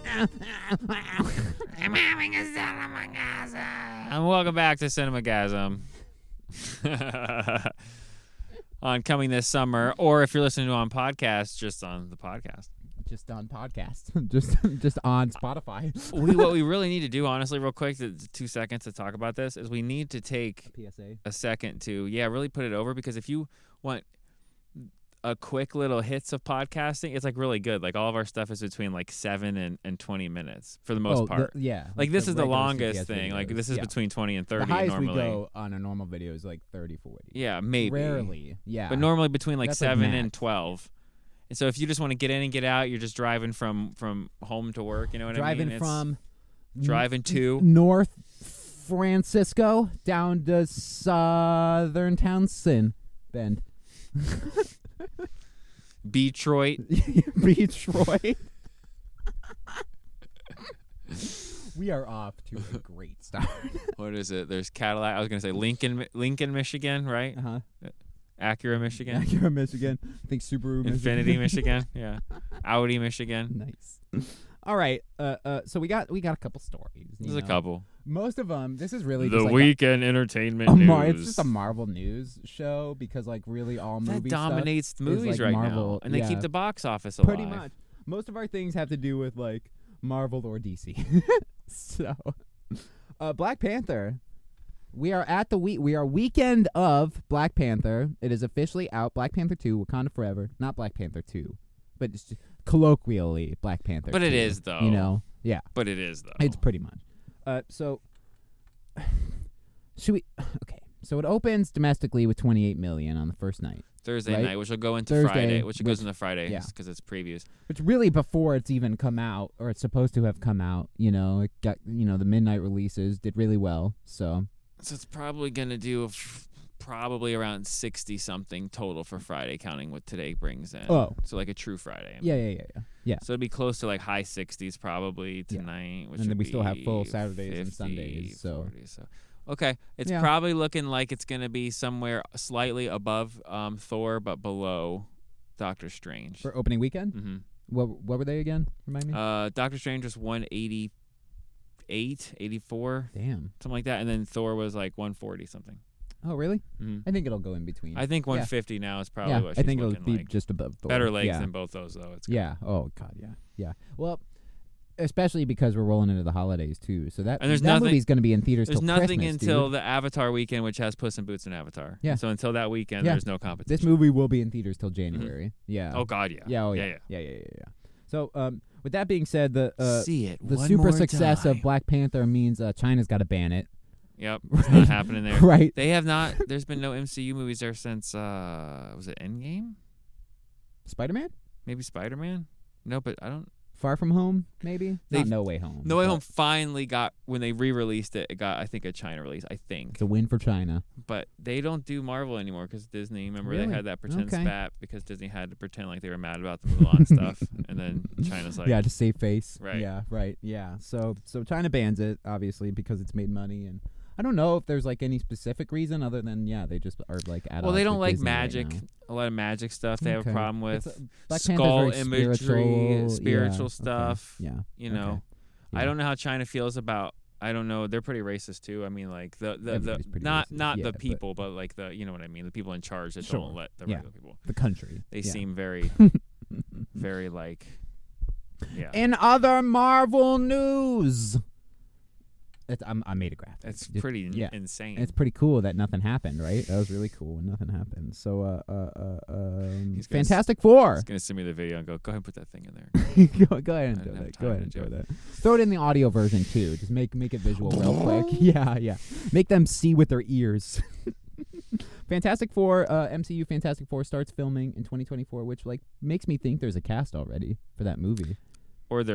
I'm having a Cinemagasm. And welcome back to Cinemagasm. On coming this summer, or if you're listening to on podcast, just on the podcast. Just on podcast. just on Spotify. What we really need to do, honestly, real quick, 2 seconds to talk about this, is we need to take a second to, really put it over, because if you want a quick little hits of podcasting, it's like really good. Like all of our stuff is between like 7 and 20 minutes for the most part. Like this is the longest thing. Videos. Like this is between 20 and 30 the highest normally. We go on a normal video is like 30, 40. Yeah, maybe. Rarely. Yeah. But normally between like That's 7 like and 12. And so if you just want to get in and get out, you're just driving from home to work, you know what I mean? Driving to North Francisco down to Southern Townsend Bend. Detroit. Detroit. We are off to a great start. What is it? There's Cadillac. I was going to say Lincoln, Michigan, right? Uh-huh. Acura, Michigan. Acura, Michigan. I think Subaru, Infiniti, Michigan. Yeah. Audi, Michigan. Nice. All right. So we got a couple stories. There's a couple. Most of them. This is really the just like weekend entertainment news. It's just a Marvel news show because like really all that movie dominates stuff movies is, like, right Marvel, now, and they keep the box office alive. Pretty much. Most of our things have to do with like Marvel or DC. So, Black Panther. We are weekend of Black Panther. It is officially out. Black Panther 2, Wakanda Forever. Not Black Panther 2, but it's just colloquially Black Panther. But 2, it is though. You know, yeah. But it is though. It's pretty much. So should we? Okay. So it opens domestically with 28 million on the first night. Thursday night, which will go into Friday, which goes into Friday because it's previews. Which really before it's even come out, or it's supposed to have come out. You know, it got the midnight releases did really well. So it's probably gonna do probably around 60 something total for Friday, counting what today brings in. Oh, so like a true Friday. Yeah. So it'd be close to like high 60s probably tonight, which and then we be still have full Saturdays 50, and Sundays. So 40, okay, it's probably looking like it's gonna be somewhere slightly above Thor, but below Doctor Strange for opening weekend. Mm-hmm. What were they again? Remind me. Doctor Strange was 188, 84, damn, something like that, and then Thor was like 140 something. Oh, really? Mm-hmm. I think it'll go in between. I think 150 now is probably what she's I think it'll be like. just above Thor. Better legs than both those though. It's yeah. Oh God. Yeah. Well, especially because we're rolling into the holidays too. So that movie's going to be in theaters. There's till nothing Christmas, until the Avatar weekend, which has Puss in Boots and Avatar. Yeah. So until that weekend, there's no competition. This movie will be in theaters till January. Mm-hmm. Yeah. Oh God, yeah. Yeah. Oh yeah. Yeah. So with that being said, the super success of Black Panther means China's got to ban it. Yep, it's not happening there. Right. They have not. There's been no MCU movies there since was it Endgame? Spider-Man? Maybe Spider-Man? No, but I don't. Far From Home, maybe? Not No Way Home. No Way Home finally got, when they re-released it, it got, I think, a China release, I think. It's a win for China. But they don't do Marvel anymore because Disney, remember really? They had that pretend spat because Disney had to pretend like they were mad about the Mulan stuff. And then China's like... Yeah, to save face. Right. Yeah, right. Yeah. So China bans it, obviously, because it's made money. And I don't know if there's like any specific reason other than, they just are like at Well, they don't like Disney magic. Right, a lot of magic stuff they have a problem with. Skull imagery, spiritual stuff. Okay. Yeah. You know, okay. Yeah. I don't know how China feels about. I don't know. They're pretty racist too. I mean, like the not racist. The people, but like the, you know what I mean. The people in charge that don't let the regular people. The country. They seem very, very like. Yeah. In other Marvel news. I made a graphic. It's pretty insane. It's pretty cool that nothing happened, right? That was really cool when nothing happened. So, Fantastic Four. He's gonna send me the video and go ahead and put that thing in there. go ahead and do that. Go ahead and do that. Throw it in the audio version too. Just make it visual real quick. Yeah. Make them see with their ears. Fantastic Four, MCU Fantastic Four starts filming in 2024, which like makes me think there's a cast already for that movie. Or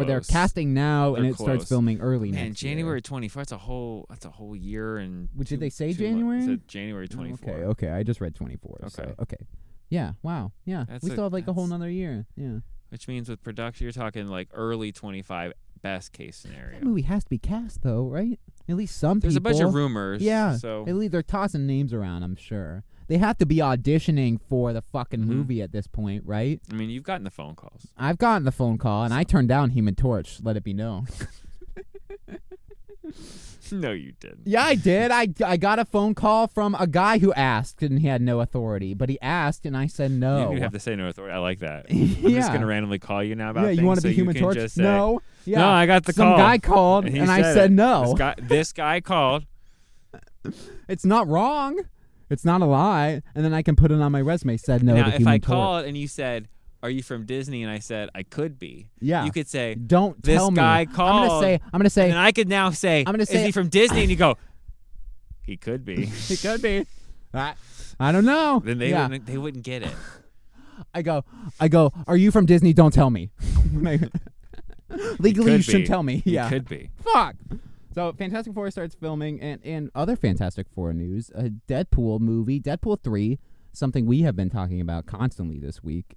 they're casting now, and it starts filming early next year. January 24th. That's a whole year and. Did they say January? It said January 24th. Okay. I just read 24. Okay. So, okay. Yeah. Wow. Yeah. We still have like a whole nother year. Yeah. Which means with production, you're talking like early 25, best case scenario. That movie has to be cast, though, right? At least some There's people. a bunch of rumors. Yeah. So At least they're tossing names around, I'm sure. They have to be auditioning for the fucking movie at this point, right? I mean, you've gotten the phone calls. I've gotten the phone call, and I turned down Human Torch, let it be known. No, you didn't. Yeah, I did. I got a phone call from a guy who asked, and he had no authority. But he asked, and I said no. You have to say no authority. I like that. I'm Yeah. just going to randomly call you now about Yeah, things. you want to so be Human can Torch? just say, No. Yeah. No, I got the Some call. guy called, he and I said it. no. This guy called. It's not wrong. It's not a lie. And then I can put it on my resume. Said no Now, to if Human I Torch. called and you said, "Are you from Disney?" and I said, "I could be," Yeah. you could say, Don't "This tell me. guy called." I'm gonna say. And I could now say, I'm gonna say- "Is he from Disney?" And you go, "He could be." It could be. I don't know. Then they wouldn't get it. I go. Are you from Disney? Don't tell me. Legally, you shouldn't tell me. Yeah. It could be. Fuck. So Fantastic Four starts filming, and other Fantastic Four news: a Deadpool movie, Deadpool 3, something we have been talking about constantly this week,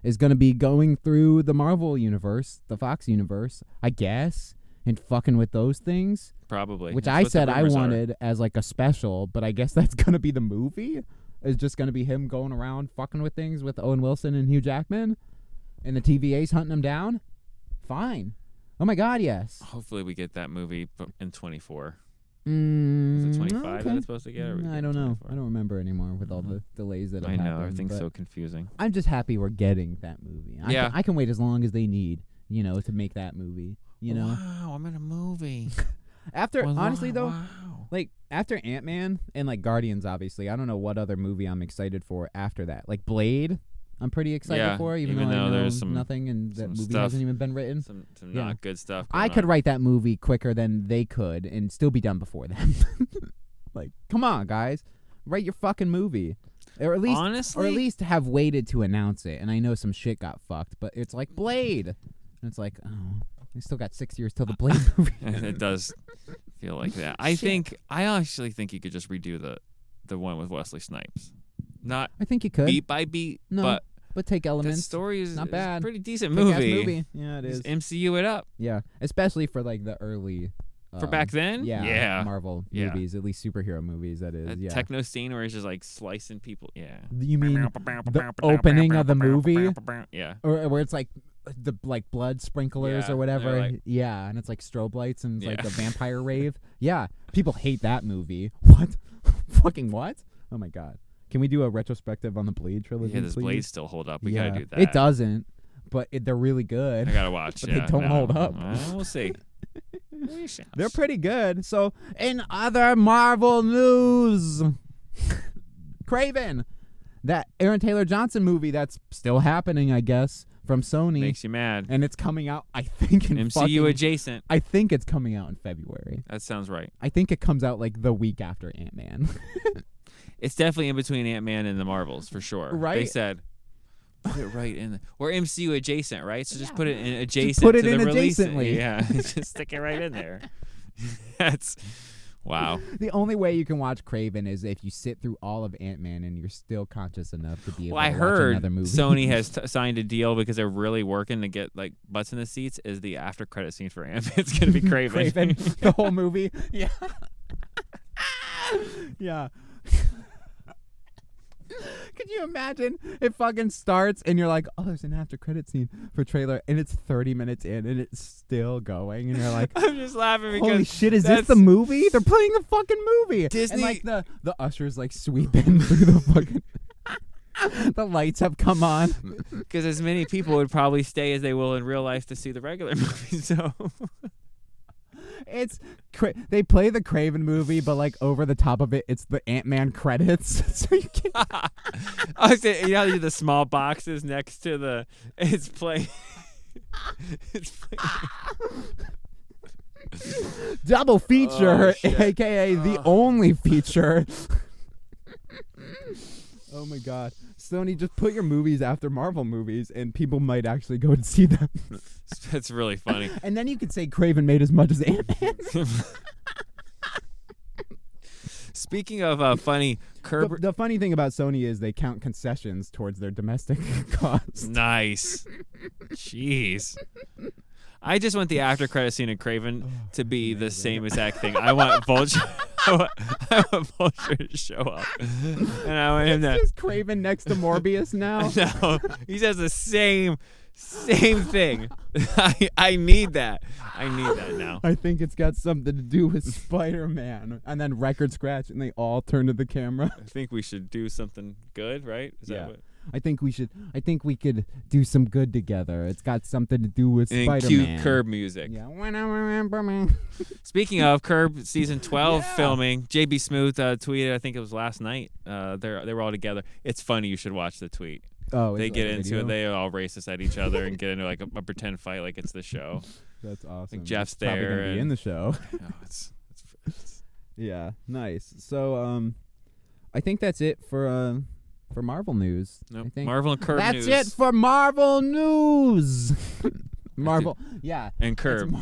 is going to be going through the Marvel universe, the Fox universe, I guess, and fucking with those things. Probably. Which That's I what the said I rumors are. wanted as like a special, but I guess that's going to be the movie. It's just going to be him going around fucking with things with Owen Wilson and Hugh Jackman, and the TVA's hunting him down. Fine. Oh my God, yes. Hopefully we get that movie in 24. Is Mm, it 25 okay. that it's supposed to get? Or I don't know. I don't remember anymore with all the delays that have I know. happened, Everything's but so confusing. I'm just happy we're getting that movie. Yeah. I can wait as long as they need, to make that movie. Wow, I'm in a movie. After honestly though, wow. like after Ant-Man and like Guardians, obviously, I don't know what other movie I'm excited for after that. Like Blade, I'm pretty excited for, even though I know there's some nothing and that movie stuff, hasn't even been written. Some Yeah. not good stuff. I going could on. write that movie quicker than they could and still be done before them. Like, come on, guys, write your fucking movie, or at least have waited to announce it. And I know some shit got fucked, but it's like Blade, and it's like, oh, we still got 6 years till the Blade movie. And it does feel like that. I actually think you could just redo the one with Wesley Snipes. Not I think you could beat by beat, No, but take the elements. story is not bad. a pretty decent Kick-ass movie. Yeah, it is. Just MCU it up. Yeah, especially for like the early. For back then? Yeah. Marvel Yeah. movies, at least superhero movies. That is. That Yeah. techno scene where he's just like slicing people. Yeah. You mean the opening of the movie? Yeah. Or where it's like the blood sprinklers Yeah, or whatever. they're like- Yeah, and it's like strobe lights and it's like Yeah. a vampire rave. Yeah, people hate that movie. What? Fucking what? Oh my God. Can we do a retrospective on the Blade trilogy? Yeah, does please? Blade still hold up? We yeah. gotta do that. It doesn't, but they're really good. I gotta watch. But yeah, they don't hold up. We'll see. We shall They're see. pretty good. So, in other Marvel news, Kraven, that Aaron Taylor Johnson movie that's still happening, I guess, from Sony, Makes you mad. and it's coming out. I think in MCU adjacent. I think it's coming out in February. That sounds right. I think it comes out like the week after Ant-Man. It's definitely in between Ant-Man and the Marvels for sure. They Right? said put it right in or MCU adjacent, right? So just put it in Just adjacent put it to in the release. adjacently. Yeah, just stick it right in there. That's wow. The only way you can watch Kraven is if you sit through all of Ant-Man and you're still conscious enough to be able Well, I to watch heard another movie. Sony has signed a deal because they're really working to get like butts in the seats. Is the after credit scene for Ant-Man? It's gonna be Kraven. Kraven, the whole movie. Yeah. Yeah. Could you imagine? It fucking starts and you're like, oh, there's an after credit scene for trailer, and it's 30 minutes in and it's still going, and you're like, I'm just laughing because holy shit, is this the movie? They're playing the fucking movie. Disney- And like the ushers like sweeping through the fucking the lights have come on. because as many people would probably stay as they will in real life to see the regular movie. So It's they play the Kraven movie, but like over the top of it, it's the Ant-Man credits. So you can I was saying, you know, how they do the small boxes next to the it's playing. It's playing. double feature, Oh, shit. aka the only feature. Oh my God, Sony, just put your movies after Marvel movies, and people might actually go and see them. It's really funny. And then you could say Kraven made as much as Ant-Man. Speaking of funny, The funny thing about Sony is they count concessions towards their domestic costs. Nice. Jeez. I just want the after credit scene of Kraven to be the same exact thing. I want Vulture. I want Vulture to show up, and I want him to. Is Kraven next to Morbius now? No, he says the same thing. I need that. I need that now. I think it's got something to do with Spider-Man. And then record scratch, and they all turn to the camera. I think we should do something good, right? Is that what? I think we could do some good together. It's got something to do with and Spider-Man. Cute Curb music. Yeah. When I remember me. Speaking of Curb season 12 filming, JB Smooth tweeted, I think it was last night. They were all together. It's funny. You should watch the tweet. Oh, they get like into it. They all racist at each other and get into like a pretend fight like it's the show. That's awesome. Like Jeff's probably there. Gonna be in the show. It's yeah, nice. So I think that's it for Marvel news. Nope. I think Marvel and Curb news. That's it for Marvel news. Marvel, yeah. And Curb.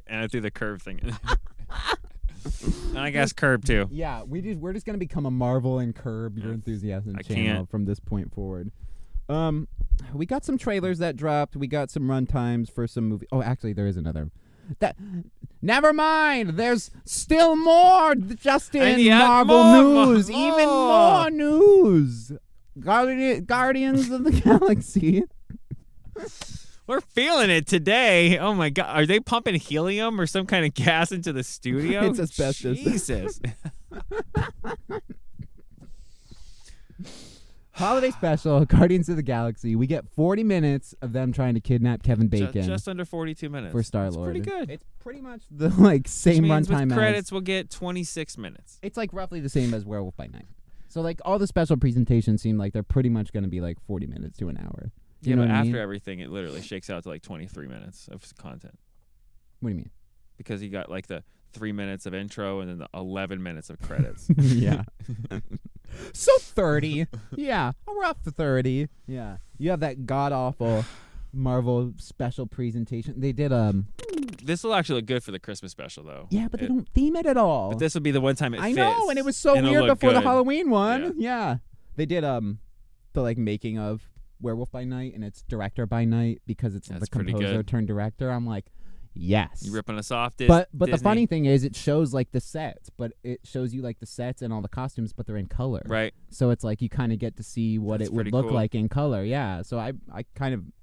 And I threw the Curb thing in. And I guess Curb too. Yeah, we're just gonna become a Marvel and Curb Your Enthusiasm channel from this point forward. We got some trailers that dropped. We got some runtimes for some movie. Oh, actually, there is another. Never mind. There's still more. Just in Marvel news. Even more news. Guardians of the Galaxy. We're feeling it today. Oh my God. Are they pumping helium or some kind of gas into the studio? It's asbestos. Jesus. Holiday special, Guardians of the Galaxy. We get 40 minutes of them trying to kidnap Kevin Bacon. Just under 42 minutes. For Star-Lord. It's pretty good. It's pretty much the same runtime with as credits, we'll get 26 minutes. It's like roughly the same as Werewolf by Night. So like all the special presentations seem like they're pretty much going to be like 40 minutes to an hour. Yeah, know but what I after mean? everything, it literally shakes out to like 23 minutes of content. What do you mean? Because you got like the 3 minutes of intro and then the 11 minutes of credits. Yeah. So 30. Yeah, a rough 30. Yeah. You have that god-awful Marvel special presentation. They did This will actually look good for the Christmas special though. Yeah, but they don't theme it at all. But this will be the one time it fits. I know, and it was so weird before the Halloween one. Yeah. They did the like making of Werewolf by Night, and it's director by night because it's the composer turned director. I'm like, yes. You ripping us off, But the funny thing is, it shows like the sets, but it shows you like the sets and all the costumes, but they're in color. Right. So it's like you kind of get to see what it would look like in color. Yeah. So I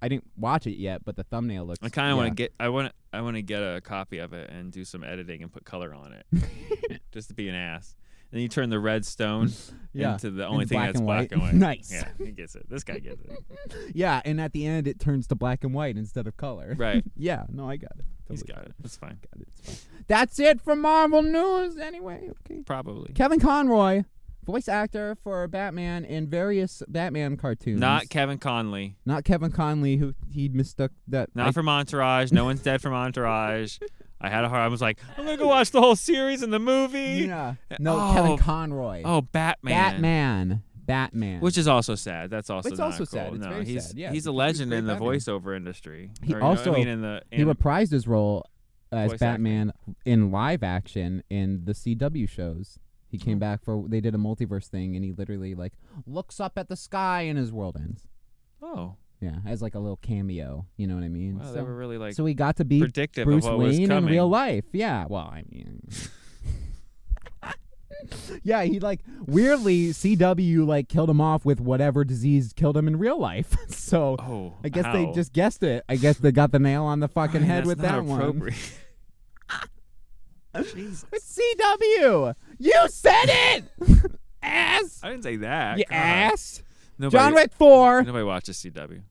didn't watch it yet, but the thumbnail looks. I kind of want to get. I want to get a copy of it and do some editing and put color on it, just to be an ass. Then you turn the red stone into the only thing that's black and white. Nice. Yeah, he gets it. This guy gets it. Yeah, and at the end it turns to black and white instead of color. Right. Yeah, no, I got it. He's got it. That's fine. Got it. It's fine. That's it for Marvel news anyway. Okay. Probably. Kevin Conroy, voice actor for Batman in various Batman cartoons. Not Kevin Conley. Not Kevin Conley, who he mistook that. Not from Entourage. No one's dead from Entourage. I was like, I'm going to go watch the whole series and the movie. Yeah. No, Kevin Conroy. Oh, Batman. Which is also sad. That's also it's not also cool. sad. It's very sad. Yeah, he's a legend in the voiceover industry. He reprised his role as Batman in live action in the CW shows. He came back they did a multiverse thing, and he literally like looks up at the sky and his world ends. Oh. Yeah, as like a little cameo. You know what I mean? Wow, they were really like so he got to be predictive Bruce of what was Wayne coming. in real life. Yeah, well, I mean... Yeah, he like weirdly CW like killed him off with whatever disease killed him in real life. So I guess they just guessed it. I guess they got the nail on the fucking head with that one. Jesus. It's CW. You said it. Ass. I didn't say that. You ass. Nobody, John Wick 4. Nobody watches CW.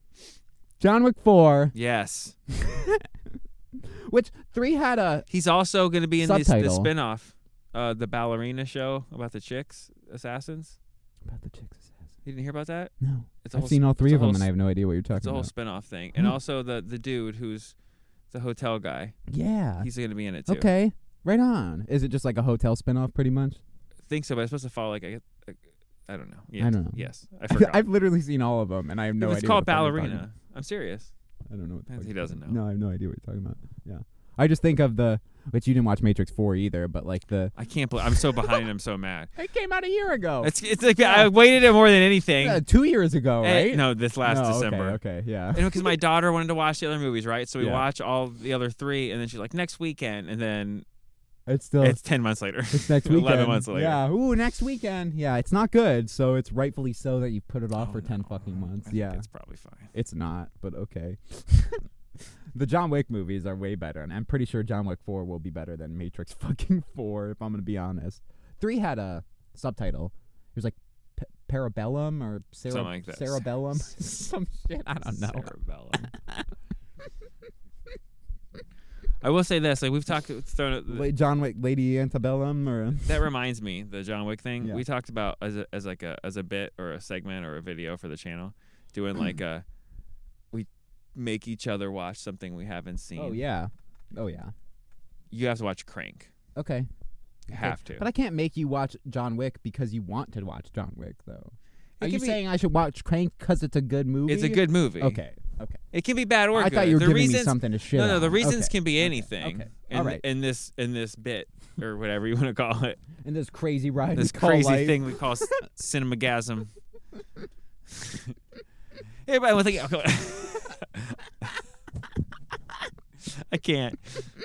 John Wick 4. Yes. Which 3 had a. He's also going to be in the spinoff. The ballerina show about the chicks assassins. About the chicks assassins. You didn't hear about that? No. I've seen all 3 of them, and I have no idea what you're talking about. It's a whole spinoff thing. And also the dude who's the hotel guy. Yeah. He's going to be in it, too. Okay. Right on. Is it just like a hotel spinoff, pretty much? I think so, but it's supposed to follow like I don't know. Yeah. I don't know. Yes. I forgot. I've literally seen all of them, and I have no idea. It's called Ballerina. I'm serious. I don't know what the fuck he doesn't know. No, I have no idea what you're talking about. Yeah. I just think of which you didn't watch Matrix 4 either, but like I can't believe I'm so behind. I'm so mad. It came out a year ago. It's like I waited it more than anything. 2 years ago, right? No, this last December. Okay, yeah. Because my daughter wanted to watch the other movies, right? So we Yeah. watch all the other 3, and then she's like, next weekend, and then it's 10 months later. It's next weekend. 11 months later. Yeah. Ooh, next weekend. Yeah, it's not good, so it's rightfully so that you put it off for 10 no. fucking months. I think Yeah. it's probably fine. It's not, but okay. The John Wick movies are way better, and I'm pretty sure John Wick 4 will be better than Matrix fucking 4, if I'm going to be honest. 3 had a subtitle. It was like Parabellum or Something like that. Cerebellum. Some shit. I don't know. Cerebellum. I will say this, like we've talked, John Wick, Lady Antebellum, or that reminds me, the John Wick thing. Yeah. We talked about as a bit or a segment or a video for the channel, doing like we make each other watch something we haven't seen. Oh yeah. You have to watch Crank. Okay. You have to. But I can't make you watch John Wick because you want to watch John Wick, though. Are It you can be- saying I should watch Crank because it's a good movie? It's a good movie. Okay. It can be bad or I good. thought you were The giving reasons, me something to shit No, on. the reasons Okay. can be anything. Okay. In, All right. in this bit or whatever you want to call it. And this crazy ride, This we call crazy life. thing we call Cinemagasm. Everybody will think. I can't.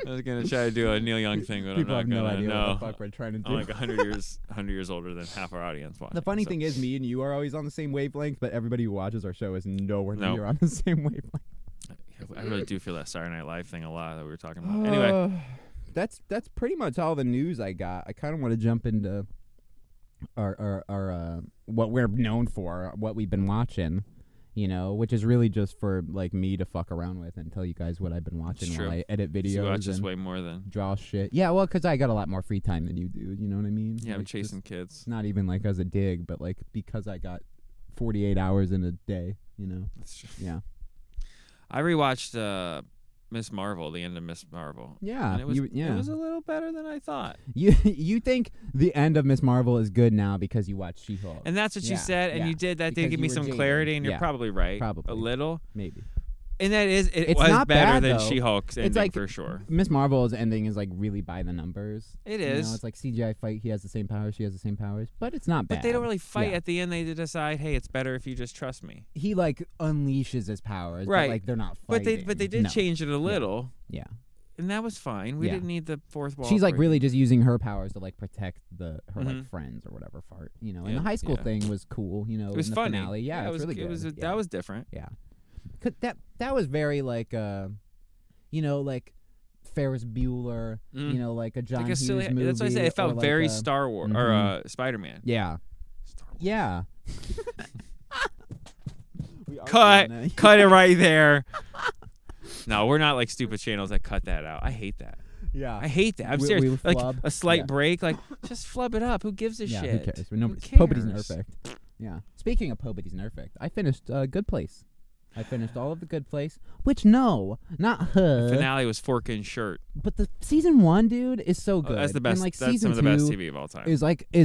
I was gonna try to do a Neil Young thing, but People I'm have not no gonna. idea No, what the fuck we're trying to do. I'm like 100 years older than half our audience watching. The funny so. thing is, me and you are always on the same wavelength, but everybody who watches our show is nowhere No. near on the same wavelength. I really do feel that Saturday Night Live thing a lot that we were talking about. Anyway, that's pretty much all the news I got. I kind of want to jump into our what we're known for, what we've been watching, you know, which is really just for like me to fuck around with and tell you guys what I've been watching It's while true. I edit you videos watch this and way more than. draw shit. Yeah, well, because I got a lot more free time than you do. You know what I mean? Yeah, I'm Like, chasing just kids. not even like as a dig, but like because I got 48 hours in a day. You know? That's true. Yeah. I rewatched Miss Marvel, the end of Miss Marvel. Yeah. And it was yeah. it was a little better than I thought. You think the end of Miss Marvel is good now because you watched She-Hulk? And that's what you Yeah, said, and yeah. you did. That Because did give you me were some jaded. clarity, and you're Yeah. probably right. Probably. A little. Maybe. And that is, it It's was not better bad, than though. She-Hulk's ending like- for sure. Miss Marvel's ending is like really by the numbers. It You is. know, it's like CGI fight. He has the same powers. She has the same powers. But it's not bad. But they don't really fight Yeah. at the end. They decide, hey, it's better if you just trust me. He like unleashes his powers. Right. But, like they're not But fighting. they did No. change it a little, Yeah. and that was fine. We Yeah. didn't need the fourth wall. She's like break. really just using her powers to like protect her like Mhm. friends or whatever fart. You know. And Yeah, the high school yeah. thing was cool. You know. It was in the funny. Finale. Yeah. it was really good. It was Yeah. that was different. Yeah. That was very like you know, like Ferris Bueller, you know, like a John Like a Hughes silly. movie. That's what I said. It or felt like very a- Star Wars Mhm. or Spider-Man. Yeah. Star Wars. Yeah. Cut it right there. No, we're not like stupid channels that cut that out. I hate that. Yeah. I hate that. I'm We serious. flub. Like a slight Yeah. break, like just flub it up. Who gives a Yeah, shit? who cares? Nobody's, cares? Nobody's perfect. Yeah. Speaking of Nobody's perfect, I finished Good Place. I finished all of the Good Place, which not her. Finale was fork and shirt. But the season 1, dude, is so good. That's the best. And like That's season some of the best 2 TV of all time. is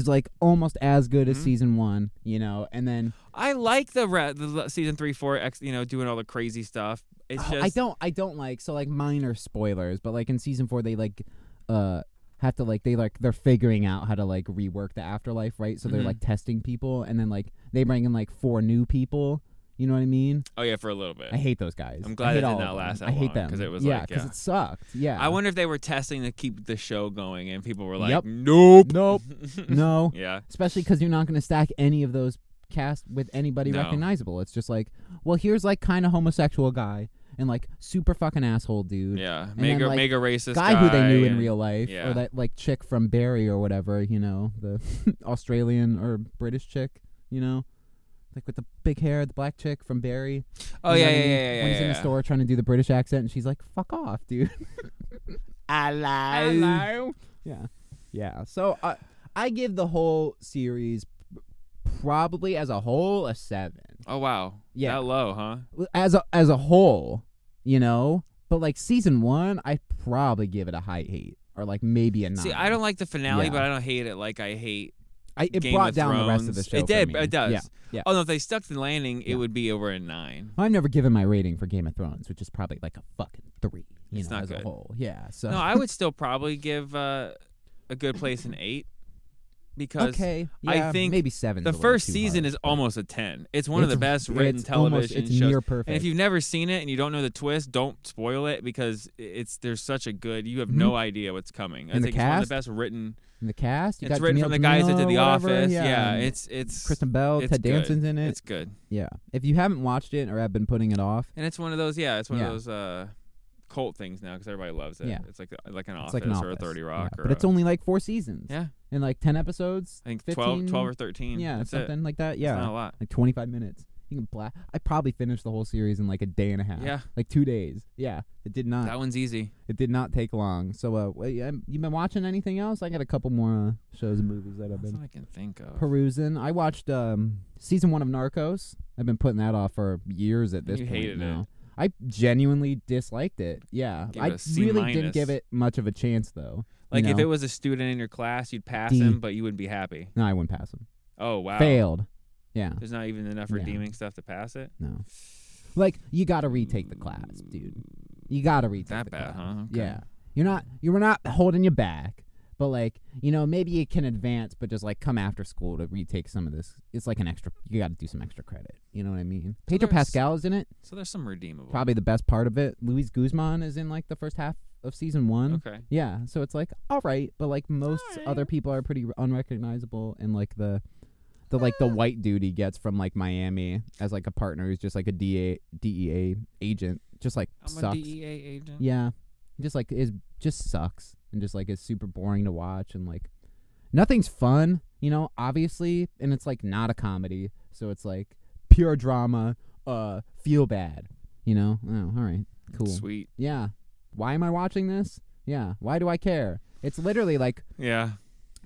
like almost as good as Mhm. season 1, you know. And then I like the season 3, 4, doing all the crazy stuff. It's just I don't like so like minor spoilers, but like in season 4 they like have to like they're figuring out how to like rework the afterlife, right? So they're Mhm. like testing people, and then like they bring in like 4 new people. You know what I mean? Oh yeah, for a little bit. I hate those guys. I'm glad I hate it did all not of them. last that I hate long, them 'cause it was yeah, like, because yeah. it sucked. Yeah. I wonder if they were testing to keep the show going, and people were like, Yep. "Nope, Nope. No. Yeah, Especially because you're not going to stack any of those cast with anybody No. recognizable. It's just like, well, here's like kind of homosexual guy and like super fucking asshole dude. yeah." then, like, Mega racist Guy who they knew in and- real life, yeah. or that like chick from Barry or whatever, you know, the Australian or British chick, you know, like with the big hair, the black chick from Barry. Oh You yeah, know what I yeah, mean? yeah. When he's in the yeah. store trying to do the British accent, and she's like, "Fuck off, dude." Hello. Yeah. So I give the whole series probably as a whole a 7. Oh wow, Yeah. that low, huh? As a whole, you know. But like season 1, I'd probably give it a high 8 or like maybe a 9. See, I don't like the finale, Yeah. but I don't hate it like I hate It Game brought of down Thrones. the rest of the show. It did. For me. It does. Yeah. Oh no, if they stuck to the landing, Yeah. it would be over a 9. I've never given my rating for Game of Thrones, which is probably like a fucking 3. It's not as good. a whole. Yeah. So No, I would still probably give A Good Place an 8 because okay. I Yeah, think maybe 7. the first season is almost a 10. It's one of the best written television it's shows. Near perfect. And if you've never seen it and you don't know the twist, don't spoil it because there's such a good. You have no idea what's coming. I And the think it's one of cast? the best written. In the cast, you It's got written Jamil from the guys that Jamil did The or whatever. Office. Yeah, and it's Kristen Bell, it's Ted good. Danson's in it. It's good. Yeah. If you haven't watched it or have been putting it off, And it's one of those. Yeah, it's one Yeah. of those cult things now because everybody loves it. Yeah. It's like an it's Office like an or a Office. 30 Rock. Yeah, Or but it's only like 4 seasons. yeah. And like 10 episodes. I think 15, 12 or 13. Yeah, That's something it. like that. It's Yeah. not a lot. Like 25 minutes. You can I probably finished the whole series in like a day and a half. Yeah. Like 2 days. Yeah. It did not. That one's easy. It did not take long. So, you been watching anything else? I got a couple more shows and movies that I've That's been all I can think of. perusing. I watched season 1 of Narcos. I've been putting that off for years at this You point hated now. it. I genuinely disliked it. Yeah. Gave I it a C really minus. didn't give it much of a chance though. Like you if know? it was a student in your class, you'd pass D. him, but you wouldn't be happy. No, I wouldn't pass him. Oh wow. Failed. Yeah. There's not even enough Yeah. redeeming stuff to pass it. No. Like you got to retake the class, dude. You got to retake That the bad, class. huh? Okay. Yeah. You're not holding you back, but like, maybe you can advance, but just like come after school to retake some of this. It's like an extra. You got to do some extra credit. You know what I mean? Pedro there's- Pascal is in it. So there's some redeemable. Probably the best part of it. Luis Guzman is in like the first half of season 1. Okay. Yeah. So it's like all right, but like most All right. other people are pretty unrecognizable, and like the white dude he gets from like Miami as like a partner who's just like a DEA agent, just like I'm sucks. a DEA agent. Yeah, he just like just sucks and just like is super boring to watch, and like nothing's fun, obviously, and it's like not a comedy, so it's like pure drama, feel bad, Oh, all right, cool. Sweet. Yeah. Why am I watching this? Yeah. Why do I care? It's literally like Yeah.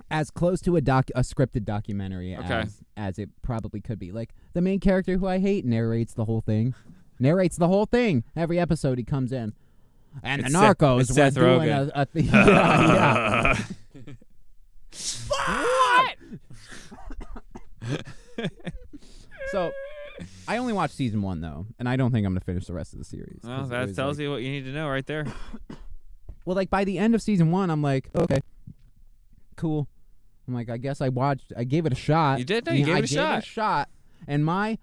as close to a scripted documentary Okay. as it probably could be. Like the main character who I hate narrates the whole thing. Every episode he comes in. And It's the Narcos it's were Seth doing Rogen. a thing. Yeah. So I only watched season 1 though, and I don't think I'm gonna finish the rest of the series. Well, that tells you what you need to know right there. Well, like by the end of season 1, I'm like, okay, cool. I'm like, I guess I gave it a shot. You did? No, you gave it a shot. I gave it a shot. And my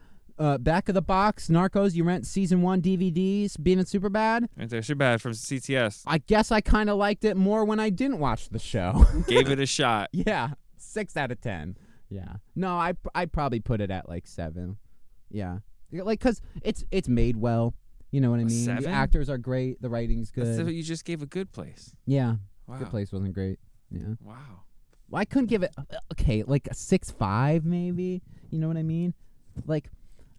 back of the box Narcos, you rent season 1 DVDs, being super bad. Right there. Too bad from CTS. I guess I kind of liked it more when I didn't watch the show. Gave it a shot. Yeah, 6 out of 10. Yeah. No, I'd probably put it at like 7. Yeah. Like, cause it's made well. You know what I mean? 7? The actors are great. The writing's good. That's what you just gave A Good Place. Yeah. Wow. Good Place wasn't great. Yeah. Wow. Well, I couldn't give it okay, like a 6.5 maybe. You know what I mean? Like,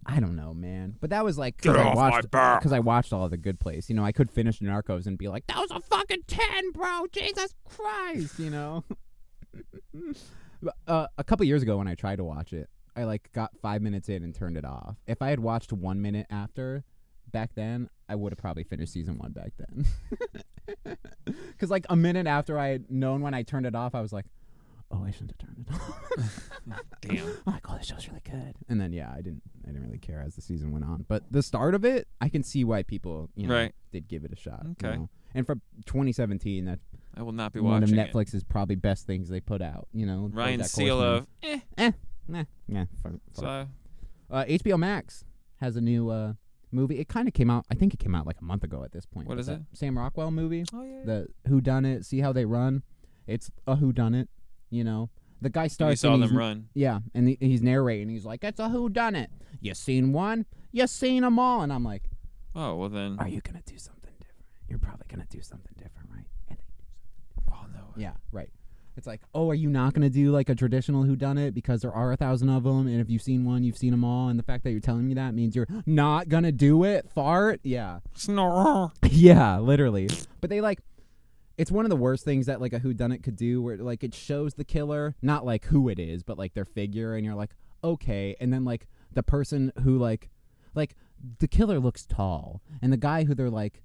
I don't know, man. But that was like Get off my back. because I watched all of The Good Place. I could finish Narcos and be like, that was a fucking 10, bro. Jesus Christ, A couple years ago when I tried to watch it, I like got 5 minutes in and turned it off. If I had watched 1 minute after back then, I would have probably finished season 1 back then. Because like a minute after I had known when I turned it off, I was like, oh, I shouldn't have turned it off. Damn. I'm like, oh, this show's really good. And then I didn't really care as the season went on. But the start of it, I can see why people Right. did give it a shot. Okay. And for 2017, that's I will not be one of watching it. Netflix's probably best things they put out. Ryan BoJack Seal Horseman. of Yeah. So, HBO Max has a new movie. It kind of came out. I think it came out like a month ago at this point. What but is that it? Sam Rockwell movie. oh yeah. The Whodunit. See how they run. It's a Whodunit. The guy You starts. saw and them he's- run. Yeah, and he's narrating. He's like, "It's a whodunit. You seen one? You seen them all?" And I'm like, Oh well then. "Are you gonna do something different? You're probably gonna do something different, right?" And Oh no. yeah, right. It's like, "Oh, are you not gonna do like a traditional whodunit because there are 1,000 of them, and if you've seen one, you've seen them all, and the fact that you're telling me that means you're not gonna do it? Fart? Yeah, Snore. yeah, literally. But they like." It's one of the worst things that like a whodunit could do, where like it shows the killer, not like who it is, but like their figure, and you're like, okay, and then like the person who like the killer looks tall, and the guy who they're like,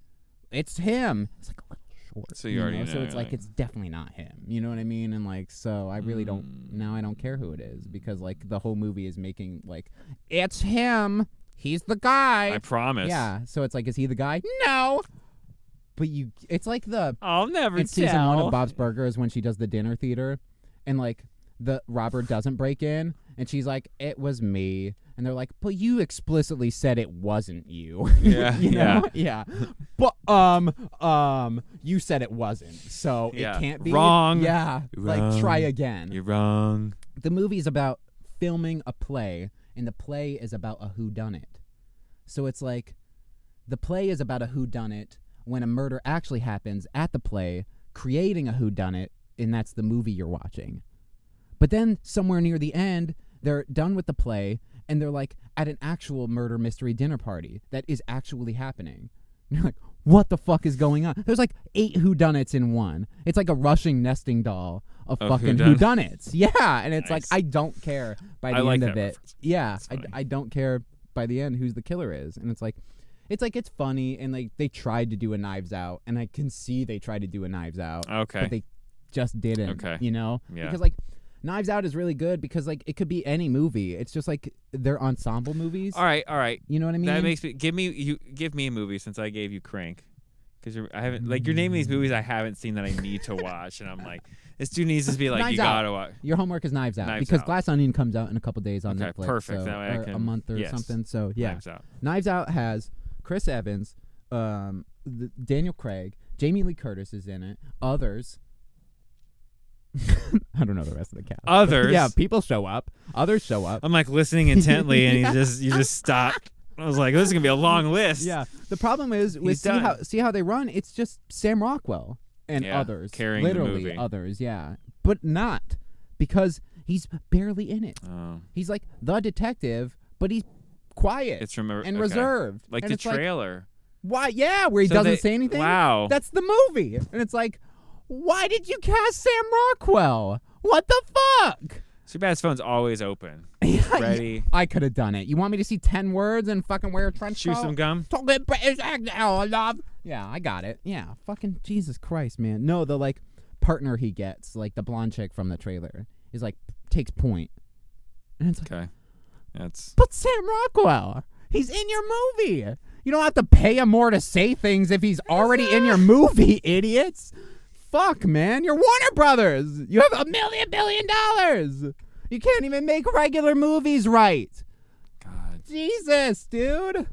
it's him, it's like a little support. So you already know. So it's like it's definitely not him. You know what I mean? And like, so I really don't. Now I don't care who it is because like the whole movie is making like it's him. He's the guy. I promise. Yeah. So it's like, is he the guy? No. But it's like I'll never it's tell. season 1 of Bob's Burgers when she does the dinner theater, and like the robber doesn't break in, and she's like, "It was me," and they're like, "But you explicitly said it wasn't you." Yeah, you know? Yeah. But you said it wasn't, so it can't be wrong. Yeah, You're like wrong. try again. You're wrong. The movie's about filming a play, and the play is about a whodunit. So it's like the play is about a whodunit when a murder actually happens at the play, creating a whodunit, and that's the movie you're watching. But then somewhere near the end, they're done with the play, and they're like at an actual murder mystery dinner party that is actually happening. And you're like, what the fuck is going on? There's like 8 whodunits in one. It's like a rushing nesting doll of fucking whodunits. Yeah, and it's like, I don't care by the end of it. Reference. Yeah, I don't care by the end who's the killer is. And it's it's funny, and like they tried to do a Knives Out, and I can see they tried to do a Knives Out. Okay. But they just didn't. Okay. You know? Yeah. Because like Knives Out is really good because like it could be any movie. It's just like they're ensemble movies. All right. You know what I mean? That makes me give me a movie since I gave you Crank, because I haven't you're naming these movies I haven't seen that I need to watch, and I'm like, this dude needs to be like, Knives you Out. gotta watch. Your homework is Knives Out because Out. Glass Onion comes out in a couple days on Okay, Netflix. perfect. So, That way I or can, a month or something. So yeah, Knives Out. Knives Out has Chris Evans, Daniel Craig, Jamie Lee Curtis is in it. Others. I don't know the rest of the cast. Others. Yeah, people show up. Others show up. I'm like listening intently, and you just stopped. I was like, this is gonna be a long list. Yeah. The problem is with see how they run. It's just Sam Rockwell and others, carrying literally the movie. others. Yeah, but not because he's barely in it. Oh. He's like the detective, but he's quiet and reserved, like and the it's trailer. Why? Yeah, where he doesn't say anything. Wow. That's the movie, and it's like, why did you cast Sam Rockwell? What the fuck? Superbad's phone's always open. Ready. I could have done it. You want me to see 10 words and fucking wear a trench coat? Chew some gum? Talking British accent, I love. Yeah, I got it. Yeah, fucking Jesus Christ, man. No, the like partner he gets, like the blonde chick from the trailer, is like takes point. And it's like, Okay. That's. but Sam Rockwell, he's in your movie. You don't have to pay him more to say things if he's already in your movie, idiots. Fuck, man. You're Warner Brothers. You have $1 billion. You can't even make regular movies right. God. Jesus, dude.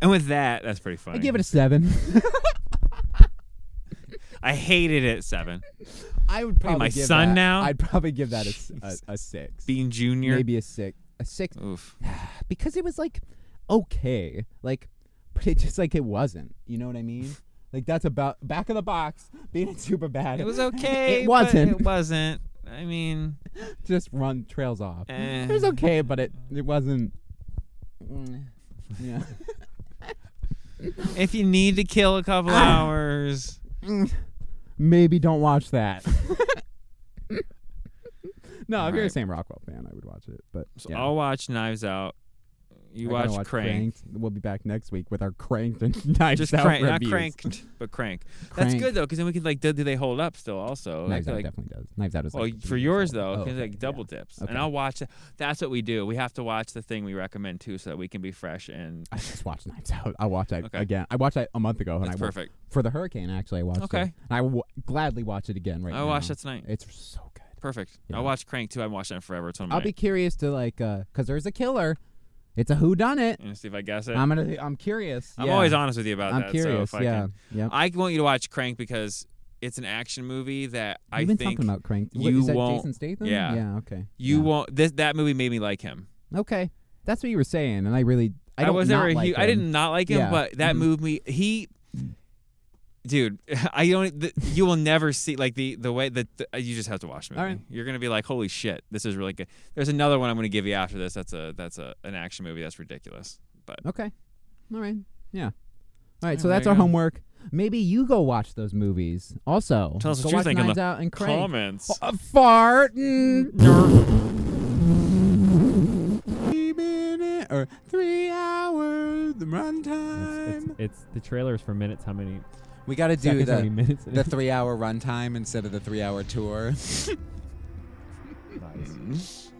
And with that, that's pretty funny. I give it a 7. I hated it 7. I would probably my give son that, now? I'd probably give that a 6. Being Junior. Maybe a 6. A 6. Oof. Because it was like okay. Like, but it just like it wasn't. You know what I mean? Like that's about back of the box being in Superbad. It was okay. It wasn't. But it wasn't. I mean, just run trails off. It was okay, but it wasn't. Yeah. If you need to kill a couple hours, maybe don't watch that. No, if you're a right. Sam Rockwell fan, I would watch it. But so yeah. I'll watch Knives Out. You I gotta watch Cranked. We'll be back next week with our Cranked and Knives Just Out Crank, not reviews. Cranked, but Crank. That's Crank. good though, because then we can like, do they hold up still? Also, Knives Out like, definitely does. Knives Out is well, like for yours old. though, Oh, because okay, like double yeah. dips, Okay. and I'll watch. That's what we do. We have to watch the thing we recommend too, so that we can be fresh and. I just watched Knives Out. I'll watch that Okay. again. I watched that a month ago, and That's I perfect. for the hurricane. Actually, I watched Okay. it. And I will gladly watch it again right now. I'll watch that tonight. It's so good. Perfect. Yeah. I'll watch Crank too. I haven't watched that forever. It's one of my. I'll be curious to like, cause there's a killer. It's a whodunit. And see if I guess it. I'm curious. I'm Yeah. always honest with you about I'm that. curious. So if Yeah. Yeah. I want you to watch Crank because it's an action movie that You've been think talking about Crank. you Is that won't- Jason Statham? yeah. Yeah. Okay. you Yeah. won't. That movie made me like him. Okay. That's what you were saying, and I don't was not never. like I him. did not like him, Yeah. but that moved me. Dude, I don't. You will never see like the way that you just have to watch the movie. All right. You're gonna be like, holy shit, this is really good. There's another one I'm gonna give you after this. That's an action movie that's ridiculous. But Okay. All right. Yeah. All right. Yeah, So there that's you our go. homework. Maybe you go watch those movies. Also, Tell us go what you watch think in Knives the Out and Crank. comments. Fart. 3 minutes or 3 hours. The runtime. It's the trailers for minutes. How many? We got to do Second 20 minutes. the 3-hour runtime instead of the 3-hour tour. Nice.